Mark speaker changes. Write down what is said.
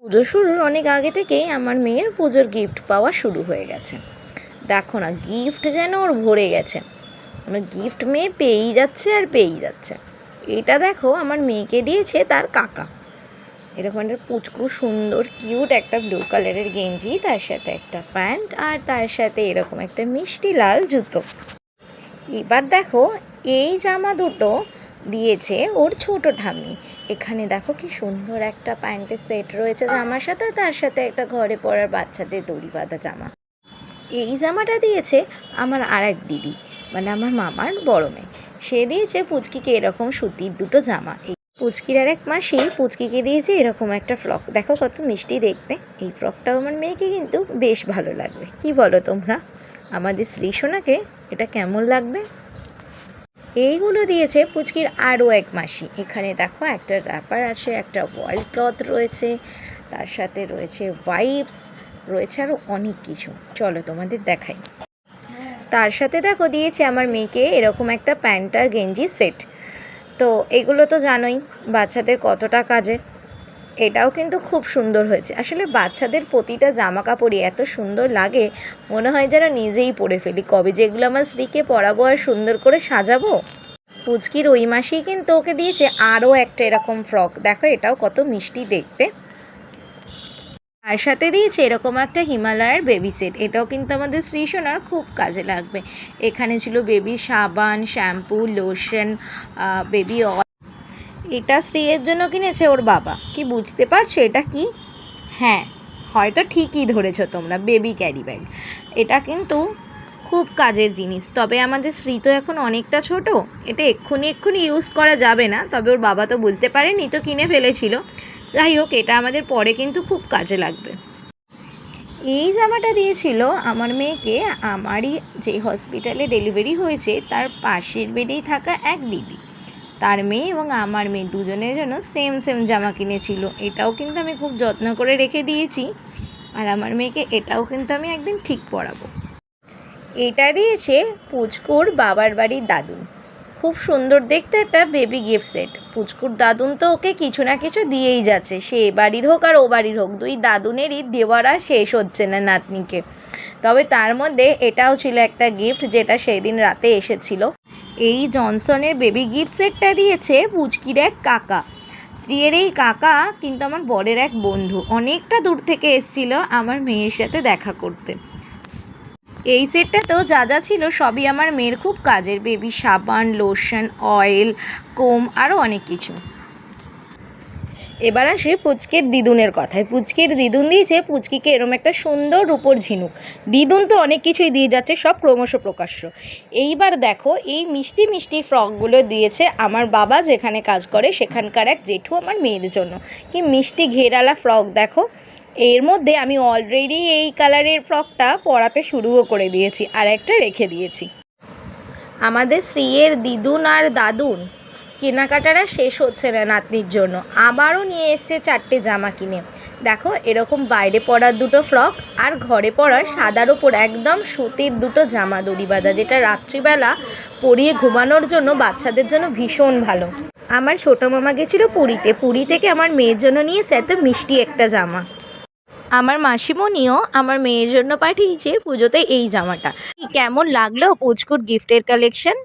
Speaker 1: পুজো শুরুর অনেক আগে থেকেই আমার মেয়ের পুজোর গিফট পাওয়া শুরু হয়ে গেছে। দেখো না, গিফট যেন ওর ভরে গেছে। আমার গিফট মেয়ে পেয়েই যাচ্ছে আর পেয়েই যাচ্ছে। এটা দেখো আমার মেয়েকে দিয়েছে তার কাকা। এরকম একটা পুচকু সুন্দর কিউট একটা ব্লু কালারের গেঞ্জি, তার সাথে একটা প্যান্ট, আর তার সাথে এরকম একটা মিষ্টি লাল জুতো। এবার দেখো এই জামা দুটো দিয়েছে ওর ছোট ঠাম্মি। এখানে দেখো কি সুন্দর একটা প্যান্টের সেট রয়েছে জামার সাথে, তার সাথে একটা ঘরে পরার বাচ্চাদের দড়ি বাঁধা জামা। এই জামাটা দিয়েছে আমার আর এক দিদি, মানে আমার মামার বড় মেয়ে। সে দিয়েছে পুচকিকে এরকম সুতির দুটো জামা। এই পুচকির আর এক মাসি পুচকিকে দিয়েছে এরকম একটা ফ্রক। দেখো কত মিষ্টি দেখতে। এই ফ্রকটাও আমার মেয়েকে কিন্তু বেশ ভালো লাগবে। কি বলো তোমরা, আমাদের শ্রীসোনাকে এটা কেমন লাগবে? এইগুলো দিয়েছে পুচকির আরও এক মাসি। এখানে দেখো একটা র্যাপার আছে, একটা ওয়াল ক্লথ রয়েছে, তার সাথে রয়েছে ওয়াইপস, রয়েছে আরও অনেক কিছু। চলো তোমাদের দেখাই। তার সাথে দেখো দিয়েছে আমার মেয়েকে এরকম একটা প্যান্ট আর গেঞ্জি সেট। তো এগুলো তো জানোই বাচ্চাদের কতটা কাজের। এটাও কিন্তু খুব সুন্দর হয়েছে। আসলে বাচ্চাদের প্রতিটা জামা কাপড়ই এত সুন্দর লাগে, মনে হয় যেন নিজেই পরে ফেলি। কবে যে এগুলো আমার স্ত্রীকে পরাবো আর সুন্দর করে সাজাবো। পুচকির ওই মাসেই কিন্তু ওকে দিয়েছে আরও একটা এরকম ফ্রক। দেখো এটাও কত মিষ্টি দেখতে। তার সাথে দিয়েছে এরকম একটা হিমালয়ের বেবি সেট। এটাও কিন্তু আমাদের শ্রীসোনার খুব কাজে লাগবে। এখানে ছিল বেবি সাবান, শ্যাম্পু, লোশন, বেবি অয়েল। এটা স্ত্রীর জন্য কিনেছে ওর বাবা। কি বুঝতে পারছো এটা কি? হ্যাঁ, হয়তো ঠিকই ধরেছো তোমরা, বেবি ক্যারি ব্যাগ। এটা কিন্তু খুব কাজের জিনিস। তবে আমাদের শ্রী তো এখন অনেকটা ছোট, এটা এক্ষুনি ইউজ করা যাবে না। তবে ওর বাবা তো বুঝতে পারেনি, তো কিনে ফেলেছিল। যাই হোক, এটা আমাদের পরে কিন্তু খুব কাজে লাগবে। এই জামাটা দিয়েছিল আমার মেয়েকে আমারই যে হসপিটালে ডেলিভারি হয়েছে তার পাশের বেডেই থাকা এক দিদি। তার মেয়ে এবং আমার মেয়ে দুজনের জন্য সেম জামা কিনেছিল। এটাও কিন্তু আমি খুব যত্ন করে রেখে দিয়েছি। আর আমার মেয়েকে এটাও কিন্তু আমি একদিন ঠিক পরাবো। এটা দিয়েছে পুচকুর বাবার বাড়ির দাদুন। খুব সুন্দর দেখতে একটা বেবি গিফট সেট। পুচকুর দাদুন তো ওকে কিছু না কিছু দিয়েই যাচ্ছে, সে এ বাড়ির হোক আর ও বাড়ির হোক, দুই দাদুনেরই দেওয়ারা শেষ হচ্ছে না নাতনিকে। তবে তার মধ্যে এটাও ছিল একটা গিফট, যেটা সেই দিন রাতে এসেছিল। এই জনসনের বেবি গিফট সেটটা দিয়েছে পুচকির এক কাকা। স্ত্রীর এই কাকা কিন্তু আমার বরের এক বন্ধু, অনেকটা দূর থেকে এসেছিল আমার মেয়ের সাথে দেখা করতে। এই সেটটাতেও যা যা ছিল সবই আমার মেয়ের খুব কাজের। বেবি সাবান, লোশন, অয়েল, কোম, আরও অনেক কিছু। এবার আসে পুচকের দিদুনের কথায়। পুচকের দিদুন দিয়েছে পুচকিকে এরম একটা সুন্দর রূপোর ঝিনুক। দিদুন তো অনেক কিছুই দিয়ে যাচ্ছে, সব ক্রমশ প্রকাশ্য। এইবার দেখো এই মিষ্টি মিষ্টি ফ্রকগুলো দিয়েছে আমার বাবা যেখানে কাজ করে সেখানকার এক জেঠু আমার মেয়ের জন্য। কি মিষ্টি ঘেরালা ফ্রক দেখো। এর মধ্যে আমি অলরেডি এই কালারের ফ্রকটা পরাতে শুরুও করে দিয়েছি, আর একটা রেখে দিয়েছি। আমাদের শ্রীয়ের দিদুন আর দাদুন কেনাকাটারা শেষ হচ্ছে না নাতনির জন্য। আবারও নিয়ে এসছে 4টে জামা কিনে। দেখো এরকম বাইরে পরার দুটো ফ্রক আর ঘরে পরার সাদার ওপর একদম সুতির দুটো জামা দড়ি বাঁধা, যেটা রাত্রিবেলা পরিয়ে ঘুমানোর জন্য বাচ্চাদের জন্য ভীষণ ভালো। আমার ছোটো মামা গেছিলো পুরীতে, পুরী থেকে আমার মেয়ের জন্য নিয়েছে এত মিষ্টি একটা জামা। আমার মাসিমণিও আমার মেয়ের জন্য পাঠিয়েছে পুজোতে এই জামাটা। কেমন লাগলো পুচকুর গিফটের কালেকশন?